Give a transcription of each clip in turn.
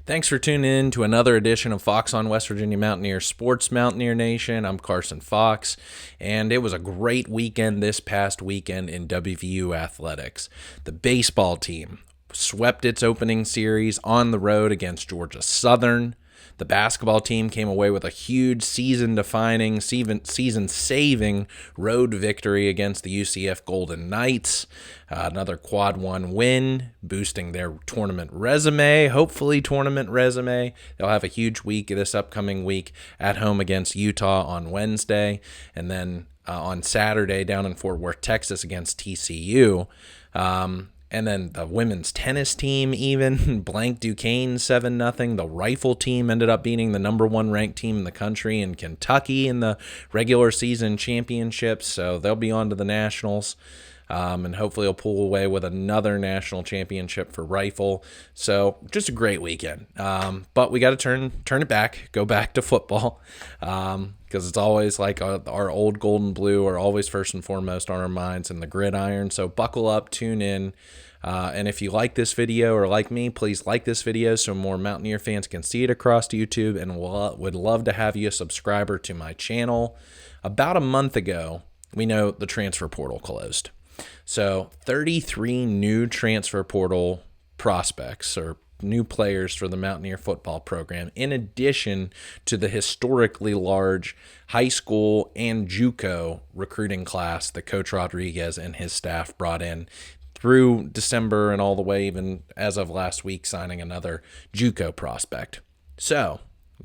Thanks for tuning in to another edition of Fox on West Virginia Mountaineer Sports Mountaineer Nation. I'm Carson Fox, and it was a great weekend this past weekend in WVU athletics. The baseball team swept its opening series on the road against Georgia Southern. The basketball team came away with a huge season-defining, season-saving road victory against the UCF Golden Knights. Another quad one win, boosting their tournament resume, hopefully tournament resume. They'll have a huge week this upcoming week at home against Utah on Wednesday, and then on Saturday down in Fort Worth, Texas against TCU. And then the women's tennis team even blanked Duquesne 7-0. The rifle team ended up beating the number one ranked team in the country in Kentucky in the regular season championships. So they'll be on to the nationals. And hopefully he'll pull away with another national championship for rifle. So just a great weekend. But we got to turn it back, go back to football, because it's always like our old gold and blue are always first and foremost on our minds, and the gridiron. So buckle up, tune in. And if you like this video or like me, please like this video so more Mountaineer fans can see it across YouTube, and would love to have you a subscriber to my channel. About a month ago, we know the transfer portal closed. So 33 new transfer portal prospects or new players for the Mountaineer football program, in addition to the historically large high school and JUCO recruiting class that Coach Rodriguez and his staff brought in through December and all the way even as of last week, signing another JUCO prospect. So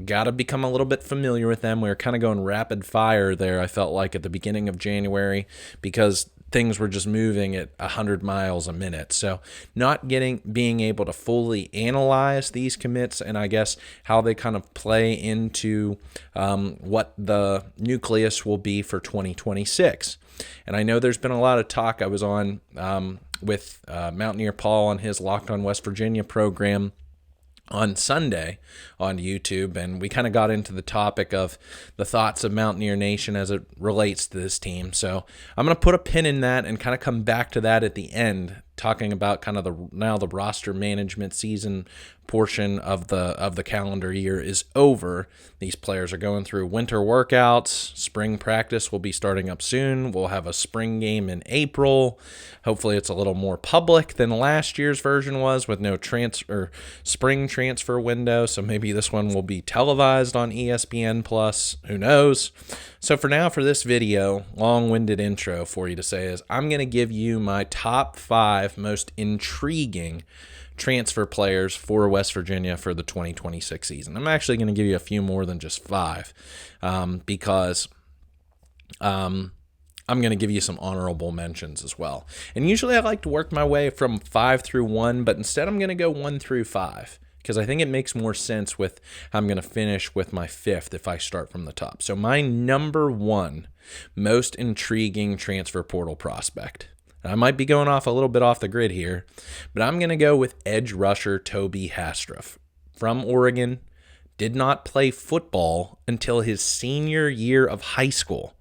got to become a little bit familiar with them. We were kind of going rapid fire there, I felt like, at the beginning of January, because things were just moving at 100 miles a minute. So not being able to fully analyze these commits, and I guess how they kind of play into what the nucleus will be for 2026. And I know there's been a lot of talk. I was on with Mountaineer Paul on his Locked on West Virginia program on Sunday on YouTube, and we kind of got into the topic of the thoughts of Mountaineer Nation as it relates to this team. So I'm going to put a pin in that and kind of come back to that at the end, talking about kind of the roster management season portion of the calendar year is over. These players are going through winter workouts. Spring practice will be starting up soon. We'll have a spring game in April. Hopefully it's a little more public than last year's version was, with no spring transfer window. So maybe this one will be televised on ESPN Plus. Who knows? So for now, for this video, long-winded intro for you to say is I'm going to give you my top 5 most intriguing transfer players for West Virginia for the 2026 season. I'm actually going to give you a few more than just 5 because I'm going to give you some honorable mentions as well. And usually I like to work my way from 5 through 1, but instead I'm going to go 1 through 5 because I think it makes more sense with how I'm going to finish with my 5th if I start from the top. So my number 1 most intriguing transfer portal prospect, I might be going off a little bit off the grid here, but I'm going to go with edge rusher Tobi Haastrup from Oregon. Did not play football until his senior year of high school.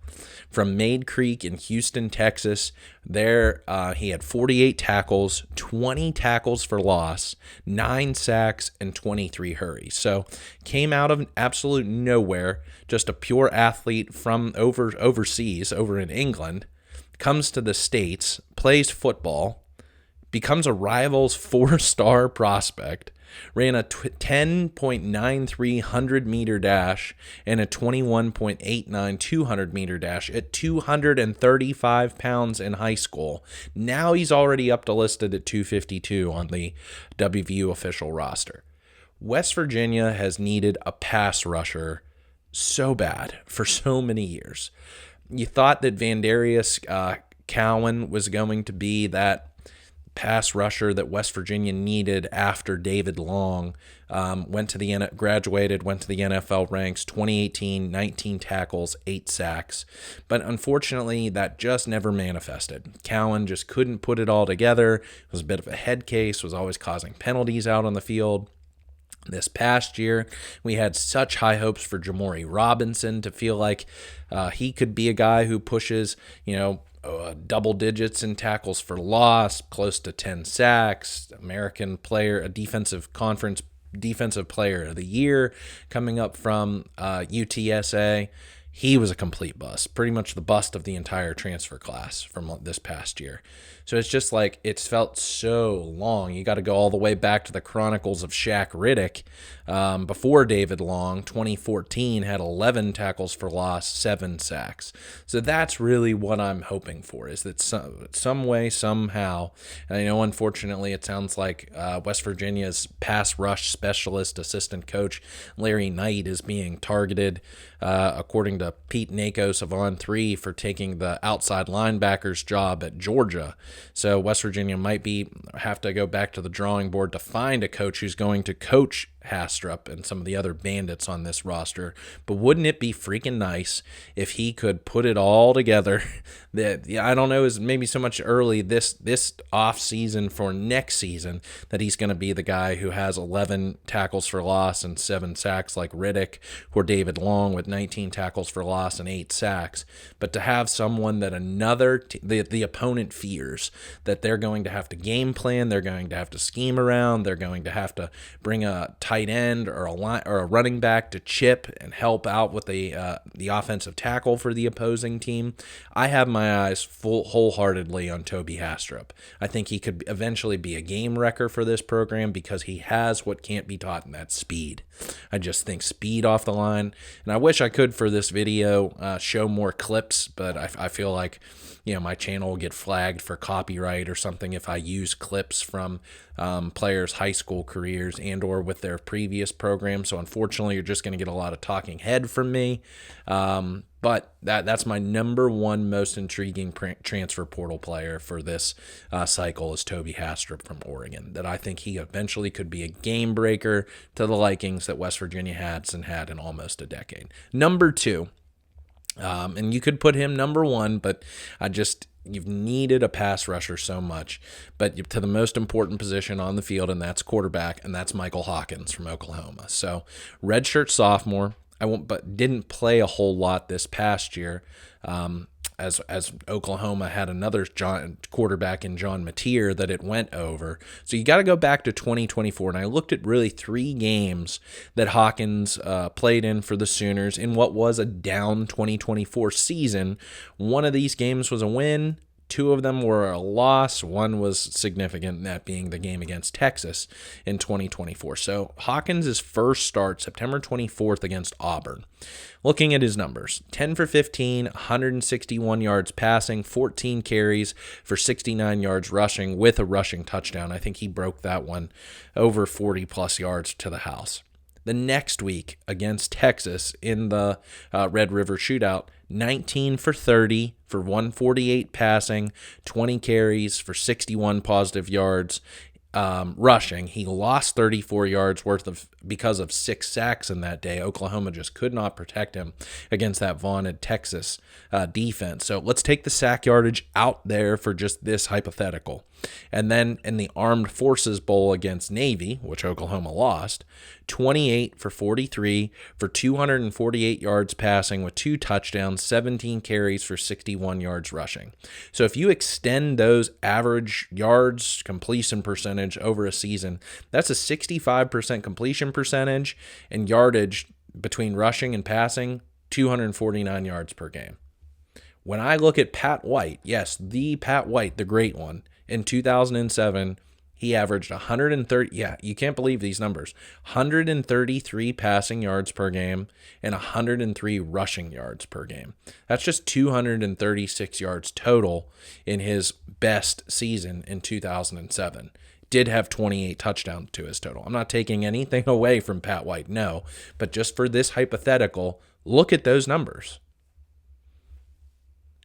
From Maid Creek in Houston, Texas. There, he had 48 tackles, 20 tackles for loss, 9 sacks, and 23 hurries. So came out of absolute nowhere, just a pure athlete from overseas, over in England. Comes to the States, plays football, becomes a Rivals 4-star prospect, ran a 10.93 100-meter dash and a 21.89 200-meter dash at 235 pounds in high school. Now he's already up to listed at 252 on the WVU official roster. West Virginia has needed a pass rusher so bad for so many years. You thought that Vandarius Cowan was going to be that pass rusher that West Virginia needed after David Long graduated, went to the NFL ranks, 2018, 19 tackles, 8 sacks. But unfortunately, that just never manifested. Cowan just couldn't put it all together. It was a bit of a head case, was always causing penalties out on the field. This past year, we had such high hopes for Jamori Robinson to feel like he could be a guy who pushes, double digits in tackles for loss, close to 10 sacks, American player, a defensive conference Defensive Player of the Year coming up from UTSA. He was a complete bust, pretty much the bust of the entire transfer class from this past year. So it's just like it's felt so long. You got to go all the way back to the Chronicles of Shaq Riddick before David Long. 2014 had 11 tackles for loss, 7 sacks. So that's really what I'm hoping for, is that some way, somehow, and I know unfortunately it sounds like West Virginia's pass rush specialist assistant coach Larry Knight is being targeted, according to Pete Nakos of On3, for taking the outside linebacker's job at Georgia. So West Virginia might have to go back to the drawing board to find a coach who's going to coach Haastrup and some of the other bandits on this roster. But wouldn't it be freaking nice if he could put it all together? I don't know, is maybe so much early this off season for next season that he's going to be the guy who has 11 tackles for loss and 7 sacks like Riddick, or David Long with 19 tackles for loss and 8 sacks. But to have someone that the opponent fears that they're going to have to game plan, they're going to have to scheme around, they're going to have to bring a tight end or a running back to chip and help out with the offensive tackle for the opposing team. I have my eyes wholeheartedly on Tobi Haastrup. I think he could eventually be a game wrecker for this program because he has what can't be taught, and that's speed. I just think speed off the line, and I wish I could for this video show more clips, but I feel like my channel will get flagged for copyright or something if I use clips from players' high school careers and or with their previous program. So unfortunately, you're just going to get a lot of talking head from me. But that's my number one most intriguing transfer portal player for this cycle is Tobi Haastrup from Oregon. That I think he eventually could be a game breaker to the likings that West Virginia hasn't had in almost a decade. Number 2. And you could put him number 1, but you've needed a pass rusher so much, but to the most important position on the field, and that's quarterback, and that's Michael Hawkins from Oklahoma. So redshirt sophomore, but didn't play a whole lot this past year, as Oklahoma had another quarterback in John Mountaineer that it went over. So you got to go back to 2024, and I looked at really 3 games that Hawkins played in for the Sooners in what was a down 2024 season. One of these games was a win. 2 of them were a loss. 1 was significant, that being the game against Texas in 2024. So Hawkins' first start, September 24th against Auburn. Looking at his numbers, 10 for 15, 161 yards passing, 14 carries for 69 yards rushing with a rushing touchdown. I think he broke that one over 40-plus yards to the house. The next week against Texas in the Red River Shootout, 19 for 30 for 148 passing, 20 carries for 61 positive yards rushing. He lost 34 yards worth because of 6 sacks in that day. Oklahoma just could not protect him against that vaunted Texas defense. So let's take the sack yardage out there for just this hypothetical. And then in the Armed Forces Bowl against Navy, which Oklahoma lost, 28 for 43 for 248 yards passing with 2 touchdowns, 17 carries for 61 yards rushing. So if you extend those average yards completion percentage over a season, that's a 65% completion percentage, and yardage between rushing and passing, 249 yards per game. When I look at Pat White, yes, the Pat White, the great one, in 2007, he averaged 130, you can't believe these numbers, 133 passing yards per game and 103 rushing yards per game. That's just 236 yards total in his best season in 2007. Did have 28 touchdowns to his total. I'm not taking anything away from Pat White, no, but just for this hypothetical, look at those numbers.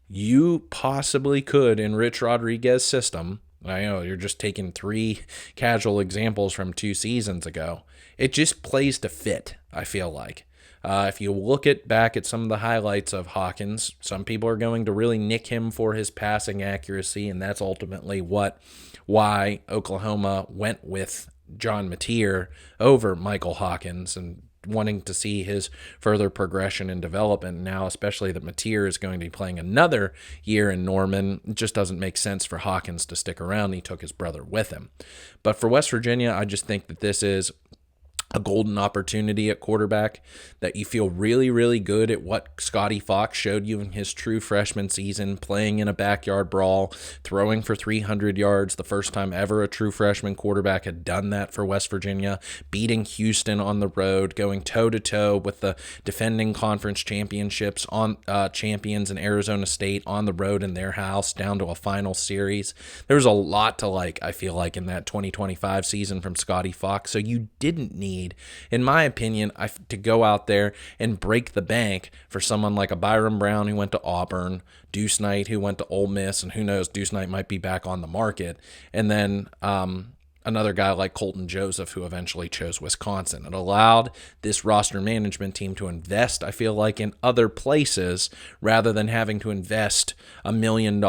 You possibly could, in Rich Rodriguez's system, I know you're just taking 3 casual examples from 2 seasons ago. It just plays to fit, I feel like. If you look back at some of the highlights of Hawkins, some people are going to really nick him for his passing accuracy, and that's ultimately why Oklahoma went with John Mountaineer over Michael Hawkins and wanting to see his further progression and development. Now, especially that Mountaineer is going to be playing another year in Norman, it just doesn't make sense for Hawkins to stick around. He took his brother with him. But for West Virginia, I just think that this is a golden opportunity at quarterback, that you feel really, really good at what Scotty Fox showed you in his true freshman season, playing in a backyard brawl, throwing for 300 yards, the first time ever a true freshman quarterback had done that for West Virginia, beating Houston on the road, going toe-to-toe with the defending conference championships on champions in Arizona State on the road in their house down to a final series. There was a lot to like, I feel like, in that 2025 season from Scotty Fox, so you didn't need, in my opinion, to go out there and break the bank for someone like a Byron Brown who went to Auburn, Deuce Knight who went to Ole Miss, and who knows, Deuce Knight might be back on the market, and then another guy like Colton Joseph who eventually chose Wisconsin. It allowed this roster management team to invest, I feel like, in other places rather than having to invest $1 million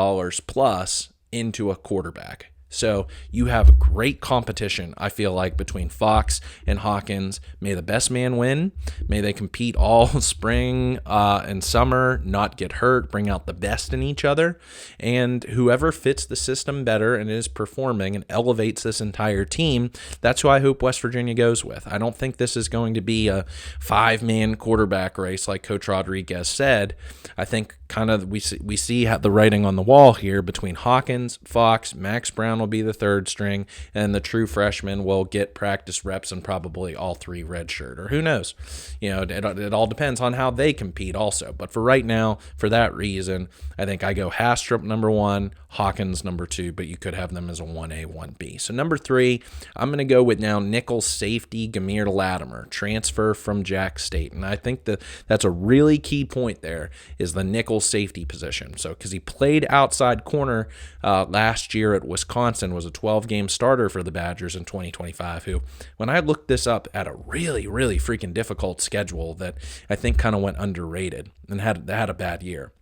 plus into a quarterback. So you have great competition, I feel like, between Fox and Hawkins. May the best man win. May they compete all spring and summer, not get hurt, bring out the best in each other. And whoever fits the system better and is performing and elevates this entire team, that's who I hope West Virginia goes with. I don't think this is going to be a 5-man quarterback race like Coach Rodriguez said. I think kind of we see the writing on the wall here between Hawkins, Fox, Max Brown will be the third string, and the true freshman will get practice reps and probably all three redshirt, or who knows. It all depends on how they compete also. But for right now, for that reason, I think I go Haastrup number 1, Hawkins number 2, but you could have them as a 1A, 1B. So number 3, I'm going to go with now nickel safety Geimere Latimer, transfer from Jack State. And I think that's a really key point there, is the nickel safety position. So because he played outside corner last year at Wisconsin, was a 12-game starter for the Badgers in 2025, who, when I looked this up, had a really, really freaking difficult schedule that I think kind of went underrated and had a bad year.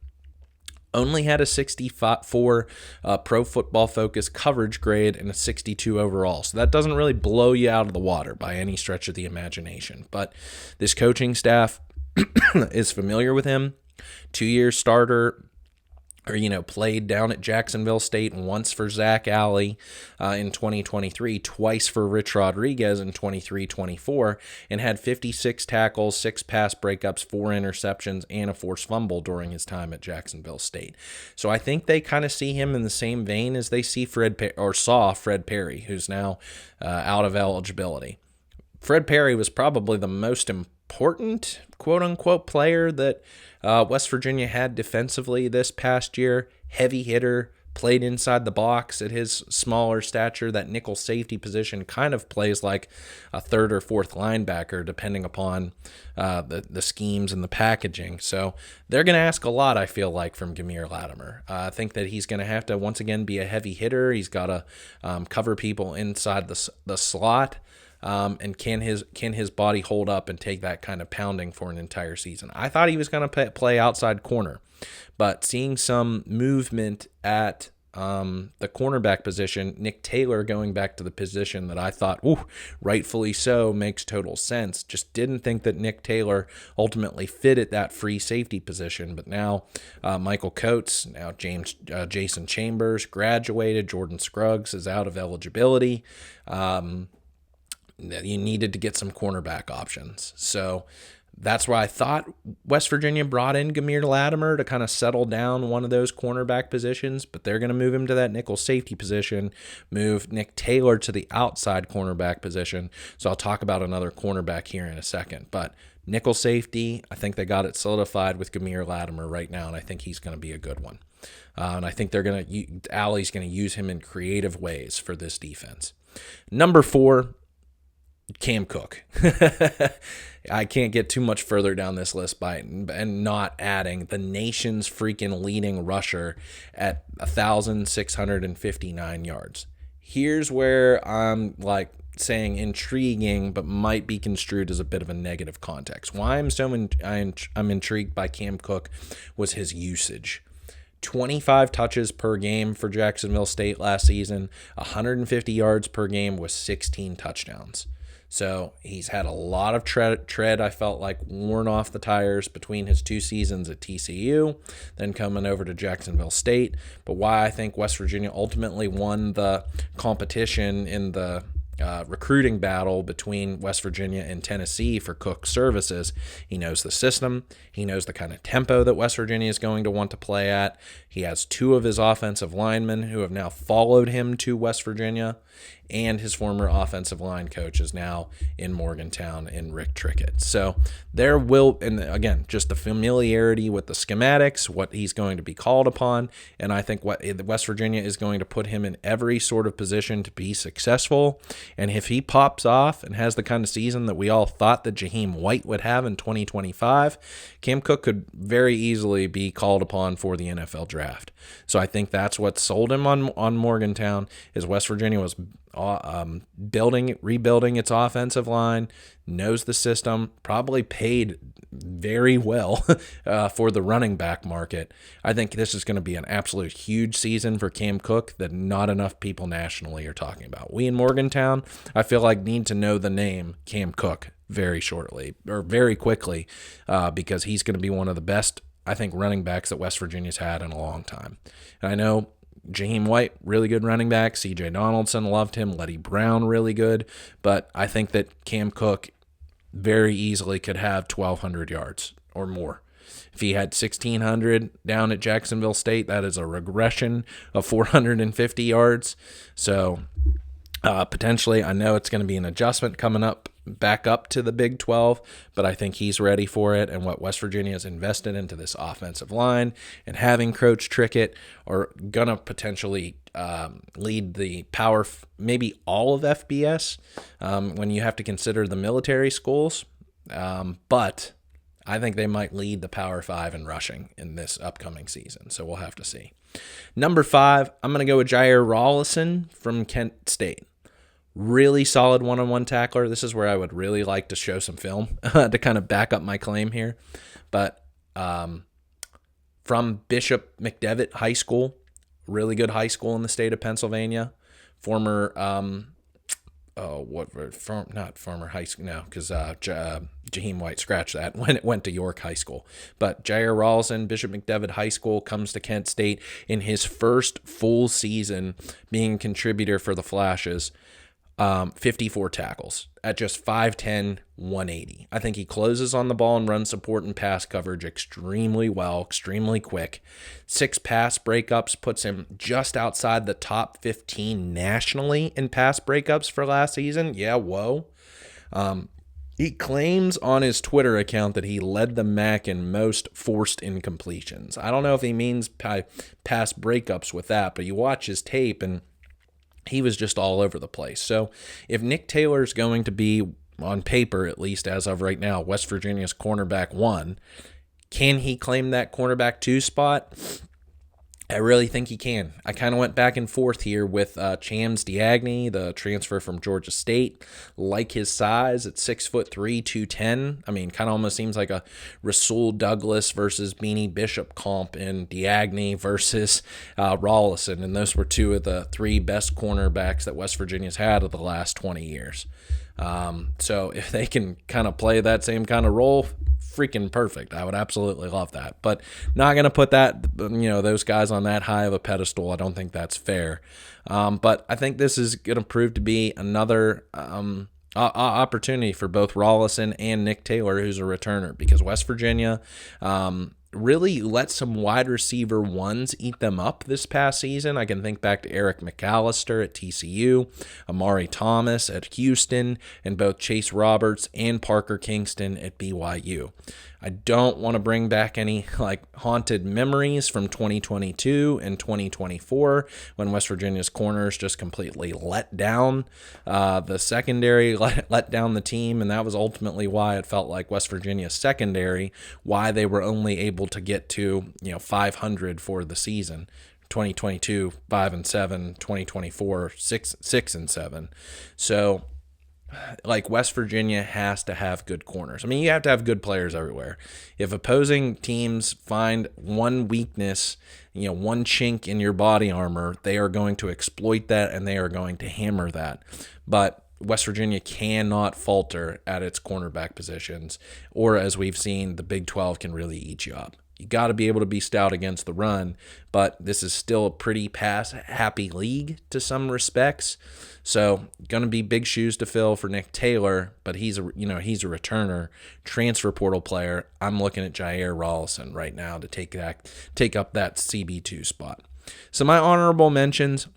Only had a 64 Pro Football Focus coverage grade and a 62 overall. So that doesn't really blow you out of the water by any stretch of the imagination. But this coaching staff is familiar with him. 2-year starter, or, played down at Jacksonville State once for Zach Alley in 2023, twice for Rich Rodriguez in 23-24, and had 56 tackles, 6 pass breakups, 4 interceptions, and a forced fumble during his time at Jacksonville State. So I think they kind of see him in the same vein as they see saw Fred Perry, who's now out of eligibility. Fred Perry was probably the most important, quote-unquote, player that West Virginia had defensively this past year. Heavy hitter, played inside the box at his smaller stature. That nickel safety position kind of plays like a third or fourth linebacker, depending upon the schemes and the packaging. So they're going to ask a lot, I feel like, from Geimere Latimer. I think that he's going to have to, once again, be a heavy hitter. He's got to cover people inside the slot. And can his body hold up and take that kind of pounding for an entire season? I thought he was going to play outside corner, but seeing some movement at the cornerback position, Nick Taylor going back to the position that I thought, rightfully so, makes total sense. Just didn't think that Nick Taylor ultimately fit at that free safety position. But now Michael Coates, now Jason Chambers graduated, Jordan Scruggs is out of eligibility. You needed to get some cornerback options. So that's why I thought West Virginia brought in Geimere Latimer to kind of settle down one of those cornerback positions, but they're going to move him to that nickel safety position, move Nick Taylor to the outside cornerback position. So I'll talk about another cornerback here in a second. But nickel safety, I think they got it solidified with Geimere Latimer right now, and I think he's going to be a good one. And I think Alley's going to use him in creative ways for this defense. Number 4, Cam Cook. I can't get too much further down this list and not adding the nation's freaking leading rusher at 1,659 yards. Here's where I'm saying intriguing, but might be construed as a bit of a negative context. Why I'm intrigued by Cam Cook was his usage. 25 touches per game for Jacksonville State last season, 150 yards per game with 16 touchdowns. So he's had a lot of tread, I felt like, worn off the tires between his 2 seasons at TCU, then coming over to Jacksonville State. But why I think West Virginia ultimately won the competition in the recruiting battle between West Virginia and Tennessee for Cook's services. He knows the system. He knows the kind of tempo that West Virginia is going to want to play at. He has two of his offensive linemen who have now followed him to West Virginia, and his former offensive line coach is now in Morgantown in Rick Trickett. So there will, and again, just the familiarity with the schematics, what he's going to be called upon, and I think what West Virginia is going to put him in every sort of position to be successful. And if he pops off and has the kind of season that we all thought that Jaime White would have in 2025, Cam Cook could very easily be called upon for the NFL draft. So I think that's what sold him on Morgantown, is West Virginia was rebuilding its offensive line, knows the system, probably paid very well for the running back market. I think this is going to be an absolute huge season for Cam Cook that not enough people nationally are talking about. We in Morgantown, I feel like, need to know the name Cam Cook very shortly or very quickly because he's going to be one of the best, I think, running backs that West Virginia's had in a long time. And I know Jaime White, really good running back. C.J. Donaldson, loved him. Letty Brown, really good. But I think that Cam Cook very easily could have 1,200 yards or more. If he had 1,600 down at Jacksonville State, that is a regression of 450 yards. So potentially, I know it's going to be an adjustment coming up back up to the Big 12, but I think he's ready for it. And what West Virginia has invested into this offensive line and having Coach Trickett are going to potentially lead the power, maybe all of FBS when you have to consider the military schools. But I think they might lead the Power 5 in rushing in this upcoming season. So we'll have to see. Number 5, I'm going to go with Jaire Rawlison from Kent State. Really solid one-on-one tackler. This is where I would really like to show some film to kind of back up my claim here. But from Bishop McDevitt High School, really good high school in the state of Pennsylvania. Former, not former high school, no, because Jaime White scratched that when it went to York High School. But Jaire Rawlison, Bishop McDevitt High School, comes to Kent State in his first full season being a contributor for the Flashes. 54 tackles at just 5'10", 180. I think he closes on the ball and run support and pass coverage extremely well, extremely quick. 6 pass breakups puts him just outside the top 15 nationally in pass breakups for last season. Yeah, whoa. He claims on his Twitter account that he led the MAC in most forced incompletions. I don't know if he means pass breakups with that, but you watch his tape and he was just all over the place. So if Nick Taylor's going to be, on paper at least as of right now, West Virginia's cornerback 1, can he claim that cornerback 2 spot? I really think he can. I kind of went back and forth here with Chams Diagne, the transfer from Georgia State. Like his size at 6'3", 210. I mean, kind of almost seems like a Rasul Douglas versus Beanie Bishop comp in Diagne versus Rawlison. And those were 2 of the 3 best cornerbacks that West Virginia's had of the last 20 years. So if they can kind of play that same kind of role, freaking perfect. I would absolutely love that, but not going to put that, those guys on that high of a pedestal. I don't think that's fair. But I think this is going to prove to be another opportunity for both Rawlison and Nick Taylor, who's a returner, because West Virginia really let some wide receiver 1s eat them up this past season. I can think back to Eric McAllister at TCU, Amari Thomas at Houston, and both Chase Roberts and Parker Kingston at BYU. I don't want to bring back any haunted memories from 2022 and 2024 when West Virginia's corners just completely let down the secondary, let down the team, and that was ultimately why it felt like West Virginia's secondary, why they were only able to get to 500 for the season. 2022 5-7, 2024 6-7. So West Virginia has to have good corners. I mean, you have to have good players everywhere. If opposing teams find one weakness, one chink in your body armor, they are going to exploit that and they are going to hammer that. But West Virginia cannot falter at its cornerback positions, or as we've seen, the Big 12 can really eat you up. You got to be able to be stout against the run, but this is still a pretty pass-happy league to some respects. So, going to be big shoes to fill for Nick Taylor, but he's a returner, transfer portal player. I'm looking at Jaire Rawlison right now to take up that CB2 spot. So, my honorable mentions,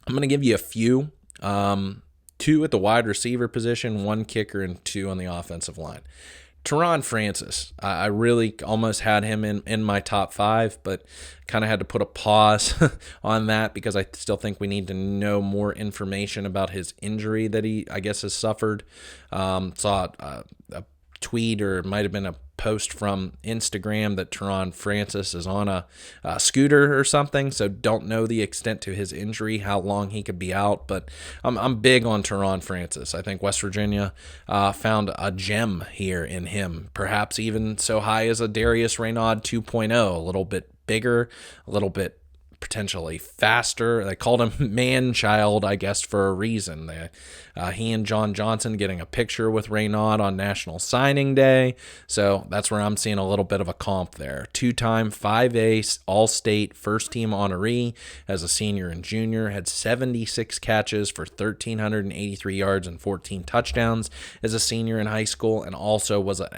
I'm going to give you a few. 2 at the wide receiver position, 1 kicker, and 2 on the offensive line. TaRon Francis, I really almost had him in my top 5, but kind of had to put a pause on that because I still think we need to know more information about his injury that he, I guess, has suffered. Saw a tweet, or it might have been a post from Instagram, that TaRon Francis is on a scooter or something, so don't know the extent to his injury, how long he could be out, but I'm big on TaRon Francis. I think West Virginia found a gem here in him, perhaps even so high as a Darius Raynaud 2.0, a little bit bigger, a little bit potentially faster. They called him man-child, I guess, for a reason. He and John Johnson getting a picture with Raynaud on National Signing Day, so that's where I'm seeing a little bit of a comp there. 2-time 5A All-State first-team honoree as a senior and junior, had 76 catches for 1,383 yards and 14 touchdowns as a senior in high school, and also was an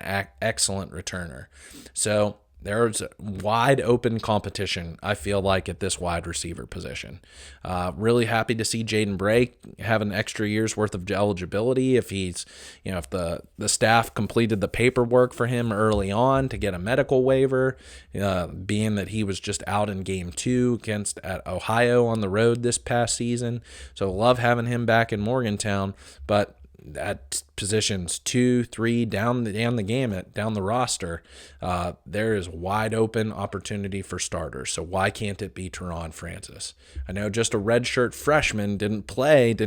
excellent returner. So there's wide open competition, I feel like, at this wide receiver position. Really happy to see Jaden Bray have an extra year's worth of eligibility if he's, if the staff completed the paperwork for him early on to get a medical waiver, being that he was just out in game 2 at Ohio on the road this past season. So love having him back in Morgantown, but at positions 2, 3, down the gamut, down the roster, there is wide open opportunity for starters. So why can't it be TaRon Francis? I know just a redshirt freshman didn't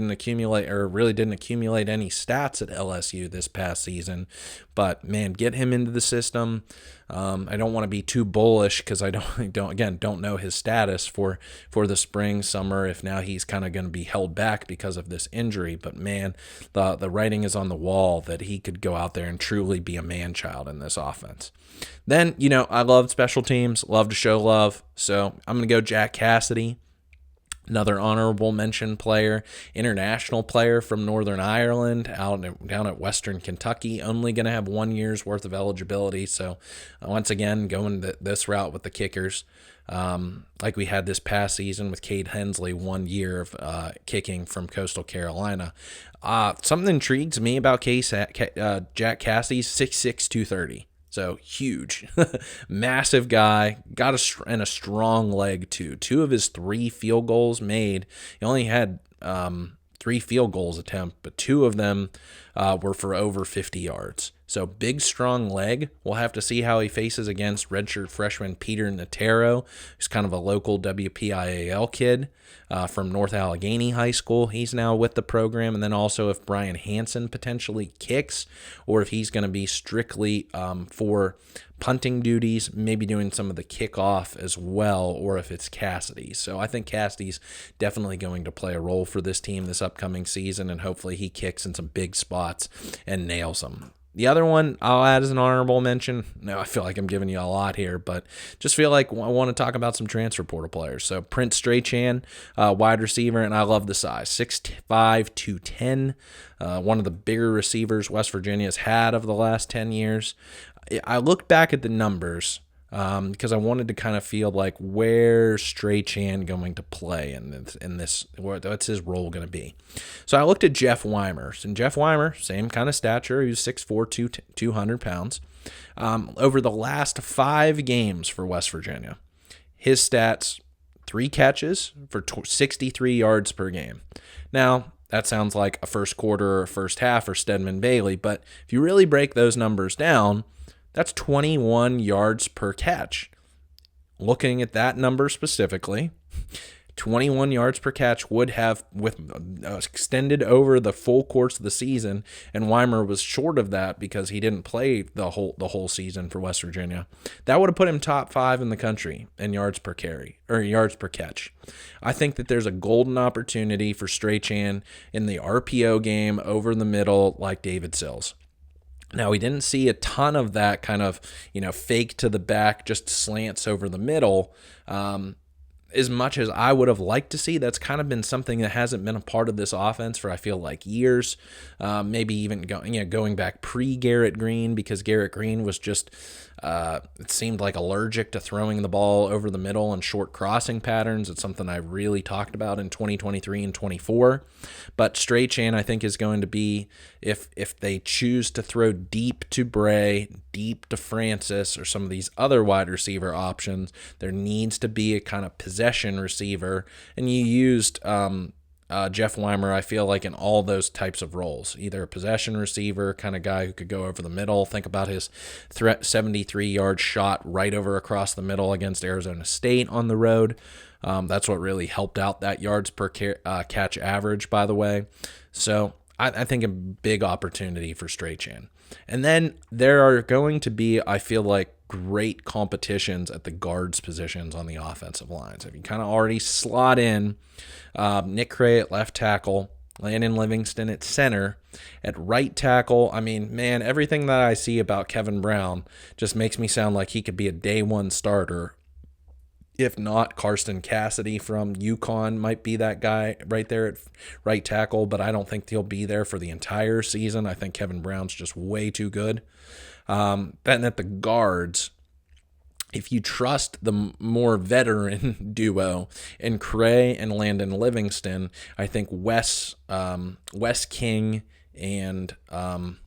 accumulate any stats at LSU this past season, but man, get him into the system. I don't want to be too bullish because I don't know his status for the spring, summer, if now he's kind of going to be held back because of this injury. But man, the writing is on the wall that he could go out there and truly be a man-child in this offense. Then, I love special teams, love to show love, so I'm going to go Jack Cassidy. Another honorable mention player, international player from Northern Ireland, down at Western Kentucky, only going to have 1 year's worth of eligibility. So once again, going this route with the kickers, like we had this past season with Cade Hensley, 1 year of kicking from Coastal Carolina. Something intrigues me about Jack Cassidy's 6'6", 230. So huge, massive guy, got a strong leg too. 2 of his 3 field goals made, he only had 3 field goals attempt, but 2 of them were for over 50 yards. So big, strong leg. We'll have to see how he faces against redshirt freshman Peter Natero, who's kind of a local WPIAL kid from North Allegheny High School. He's now with the program. And then also if Brian Hansen potentially kicks, or if he's going to be strictly for punting duties, maybe doing some of the kickoff as well, or if it's Cassidy. So I think Cassidy's definitely going to play a role for this team this upcoming season, and hopefully he kicks in some big spots and nails them. The other one I'll add as an honorable mention. No, I feel like I'm giving you a lot here, but just feel like I want to talk about some transfer portal players. So Prince Strachan, wide receiver, and I love the size, 6'5", 210, one of the bigger receivers West Virginia's had of the last 10 years. I looked back at the numbers because I wanted to kind of feel like where's Strachan going to play in this, what's his role going to be. So I looked at Jeff Weimer, and Jeff Weimer, same kind of stature, he was 6'4", 200 pounds. Over the last 5 games for West Virginia, his stats, 3 catches for 63 yards per game. Now, that sounds like a first quarter or first half or Stedman Bailey, but if you really break those numbers down, that's 21 yards per catch. Looking at that number specifically, 21 yards per catch would have extended over the full course of the season, and Weimer was short of that because he didn't play the whole season for West Virginia. That would have put him top 5 in the country in yards per carry or yards per catch. I think that there's a golden opportunity for Strachan in the RPO game over the middle like David Sills. Now, we didn't see a ton of that kind of, fake to the back, just slants over the middle. As much as I would have liked to see, that's kind of been something that hasn't been a part of this offense for, I feel like, years. Maybe even going back pre-Garrett Green, because Garrett Green was just, it seemed like allergic to throwing the ball over the middle and short crossing patterns. It's something I really talked about in 2023 and 24. But Strachan, I think, is going to be, if they choose to throw deep to Bray, deep to Francis, or some of these other wide receiver options, there needs to be a kind of possession receiver. And you used Jeff Weimer, I feel like, in all those types of roles, either a possession receiver kind of guy who could go over the middle. Think about his 73-yard shot right over across the middle against Arizona State on the road. That's what really helped out that yards per catch average, by the way. So I think a big opportunity for Strachan. And then there are going to be, I feel like, great competitions at the guards positions on the offensive lines. If you kind of already slot in Nick Cray at left tackle, Landon Livingston at center, at right tackle, I mean, man, everything that I see about Kevin Brown just makes me sound like he could be a day one starter. If not, Carson Cassidy from UConn might be that guy right there at right tackle, but I don't think he'll be there for the entire season. I think Kevin Brown's just way too good. Then at the guards, if you trust the more veteran duo in Cray and Landon Livingston, I think Wes King and Amir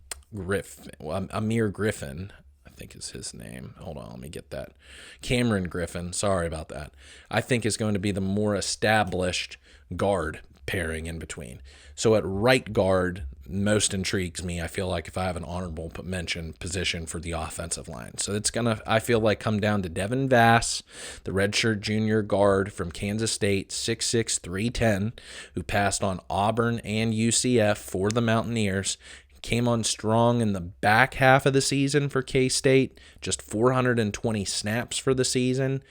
Griffin, I think is his name. Hold on, let me get that. Cameron Griffin, sorry about that. I think is going to be the more established guard pairing in between. So at right guard, most intrigues me, I feel like, if I have an honorable mention position for the offensive line. So it's going to, I feel like, come down to Devin Vass, the redshirt junior guard from Kansas State, 6'6", 310, who passed on Auburn and UCF for the Mountaineers. Came on strong in the back half of the season for K-State, just 420 snaps for the season.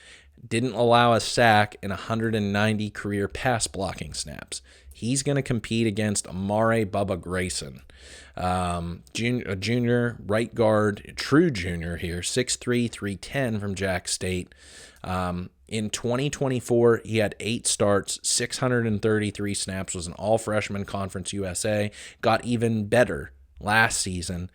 Didn't allow a sack in 190 career pass blocking snaps. He's going to compete against Amare Bubba Grayson, a junior right guard, true junior here, 6'3", 310 from Jack State. In 2024, he had 8 starts, 633 snaps, was an all-freshman Conference USA, got even better last season,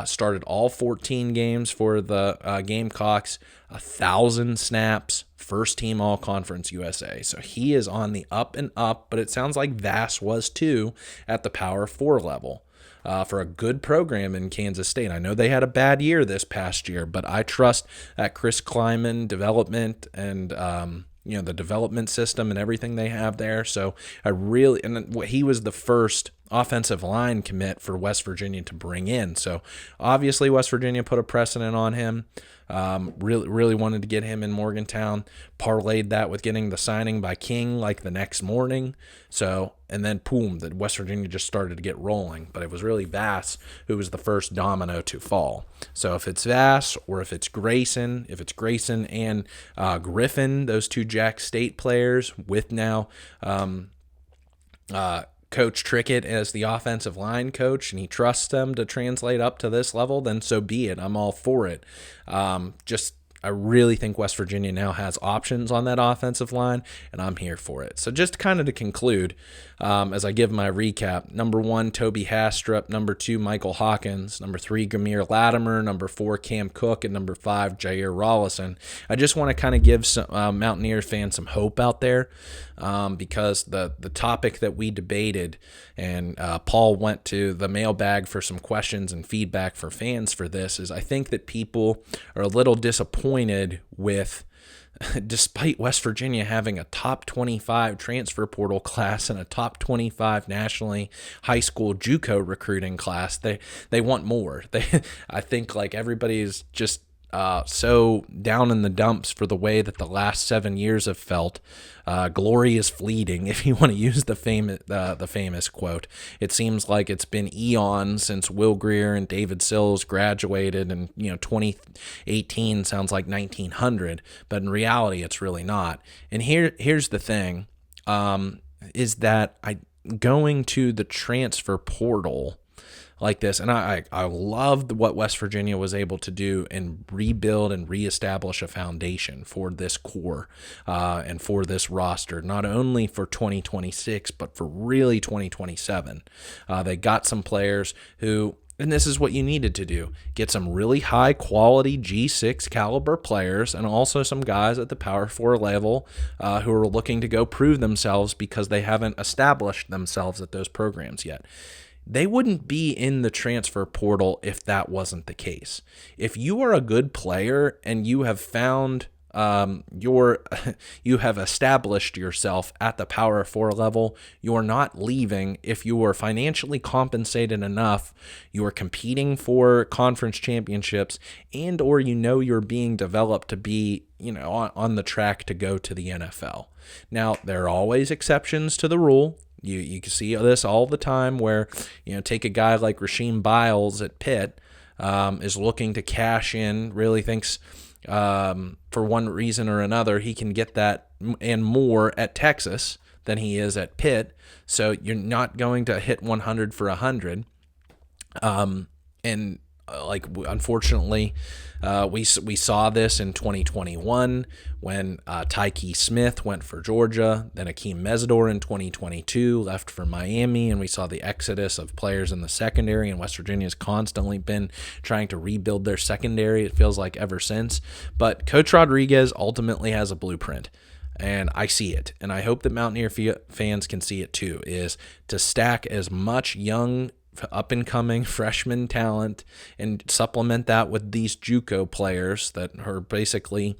started all 14 games for the Gamecocks, 1,000 snaps, first team all-conference USA. So he is on the up and up, but it sounds like Vass was too at the Power 4 level for a good program in Kansas State. I know they had a bad year this past year, but I trust that Chris Kleiman development and the development system and everything they have there. So he was the first offensive line commit for West Virginia to bring in. So obviously West Virginia put a precedent on him. Really wanted to get him in Morgantown, parlayed that with getting the signing by King like the next morning. So, and then boom, the West Virginia just started to get rolling, but it was really Vass who was the first domino to fall. So if it's Vass or if it's Grayson and Griffin, those two Jack State players with now, Coach Trickett as the offensive line coach, and he trusts them to translate up to this level, then so be it. I'm all for it. I really think West Virginia now has options on that offensive line, and I'm here for it. So just kind of to conclude, as I give my recap, number 1, Tobi Haastrup, number 2, Michael Hawkins, number 3, Geimere Latimer, number 4, Cam Cook, and number 5, Jaire Rawlison. I just want to kind of give some Mountaineer fans some hope out there, because the topic that we debated, and Paul went to the mailbag for some questions and feedback for fans for this, is I think that people are a little disappointed with, despite West Virginia having a top 25 transfer portal class and a top 25 nationally high school JUCO recruiting class, they want more. I think like everybody is just so down in the dumps for the way that the last 7 years have felt. Glory is fleeting, if you want to use the famous quote. It seems like it's been eons since Will Greer and David Sills graduated, and 2018 sounds like 1900, but in reality, it's really not. And here's the thing, is that going to the transfer portal like this. And I loved what West Virginia was able to do and rebuild and reestablish a foundation for this core and for this roster, not only for 2026, but for really 2027. They got some players who, and this is what you needed to do, get some really high quality G6 caliber players and also some guys at the Power 4 level who are looking to go prove themselves because they haven't established themselves at those programs yet. They wouldn't be in the transfer portal if that wasn't the case. If you are a good player and you have found you have established yourself at the Power 4 level, you're not leaving. If you are financially compensated enough, you are competing for conference championships, and or you're being developed to be on the track to go to the NFL. Now, there are always exceptions to the rule. You can see this all the time where, take a guy like Rasheem Biles at Pitt, is looking to cash in, really thinks for one reason or another he can get that and more at Texas than he is at Pitt. So you're not going to hit 100 for 100. Unfortunately, we saw this in 2021 when Tyke Smith went for Georgia, then Akeem Mesidor in 2022 left for Miami, and we saw the exodus of players in the secondary, and West Virginia has constantly been trying to rebuild their secondary, it feels like, ever since. But Coach Rodriguez ultimately has a blueprint. And I see it, and I hope that Mountaineer fans can see it too, is to stack as much young up-and-coming freshman talent and supplement that with these JUCO players that are basically,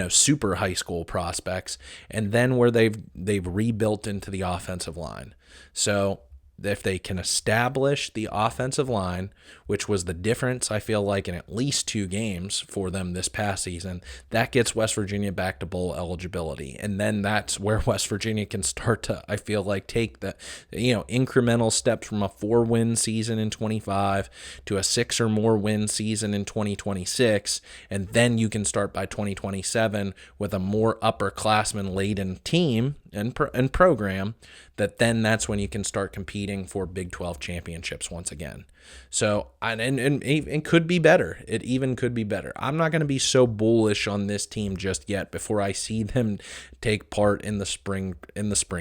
super high school prospects, and then where they've rebuilt into the offensive line. So if they can establish the offensive line, which was the difference, I feel like, in at least 2 games for them this past season, that gets West Virginia back to bowl eligibility. And then that's where West Virginia can start to, I feel like, take the, incremental steps from a 4-win season in 25 to a 6 or more win season in 2026. And then you can start by 2027 with a more upperclassman laden team and program, that's when you can start competing for Big 12 championships once again. So, and it could be better. It even could be better. I'm not going to be so bullish on this team just yet before I see them take part in the spring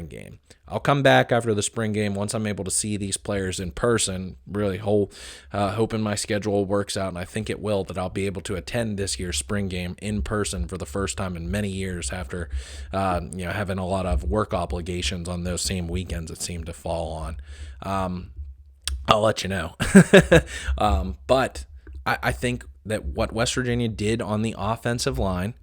game. I'll come back after the spring game once I'm able to see these players in person. Really hoping my schedule works out, and I think it will, that I'll be able to attend this year's spring game in person for the first time in many years after having a lot of work obligations on those same weekends it seemed to fall on. I'll let you know. But I think that what West Virginia did on the offensive line,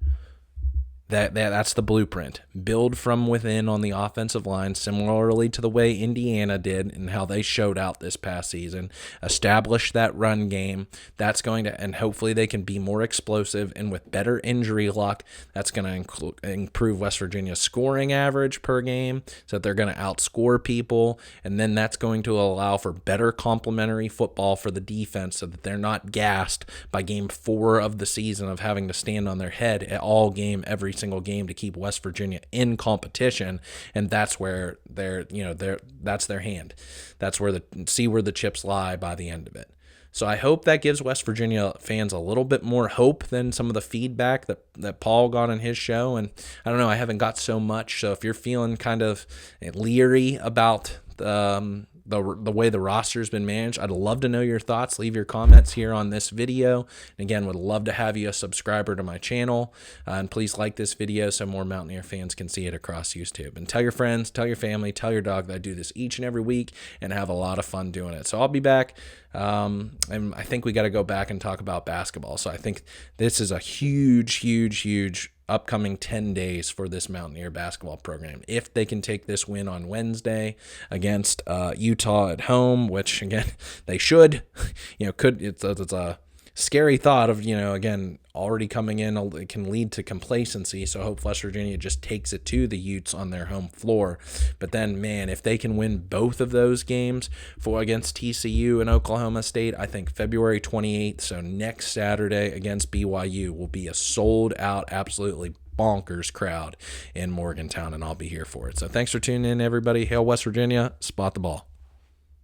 that's the blueprint. Build from within on the offensive line, similarly to the way Indiana did and how they showed out this past season. Establish that run game. That's going to, and hopefully they can be more explosive, and with better injury luck, that's going to improve West Virginia's scoring average per game, so that they're going to outscore people, and then that's going to allow for better complementary football for the defense, so that they're not gassed by game 4 of the season of having to stand on their head at all game, every single game, to keep West Virginia in competition. And that's where that's their hand. That's where where the chips lie by the end of it. So I hope that gives West Virginia fans a little bit more hope than some of the feedback that Paul got on his show. And I don't know, I haven't got so much. So if you're feeling kind of leery about the way the roster's been managed, I'd love to know your thoughts. Leave your comments here on this video. And again, would love to have you a subscriber to my channel. And please like this video so more Mountaineer fans can see it across YouTube. And tell your friends, tell your family, tell your dog that I do this each and every week and have a lot of fun doing it. So I'll be back. And I think we got to go back and talk about basketball. So I think this is a huge upcoming 10 days for this Mountaineer basketball program. If they can take this win on Wednesday against Utah at home, which again they should, it's a scary thought of, again, already coming in, it can lead to complacency. So I hope West Virginia just takes it to the Utes on their home floor. But then, man, if they can win both of those games against TCU and Oklahoma State, I think February 28th, so next Saturday against BYU, will be a sold-out, absolutely bonkers crowd in Morgantown, and I'll be here for it. So thanks for tuning in, everybody. Hail West Virginia. Spot the ball.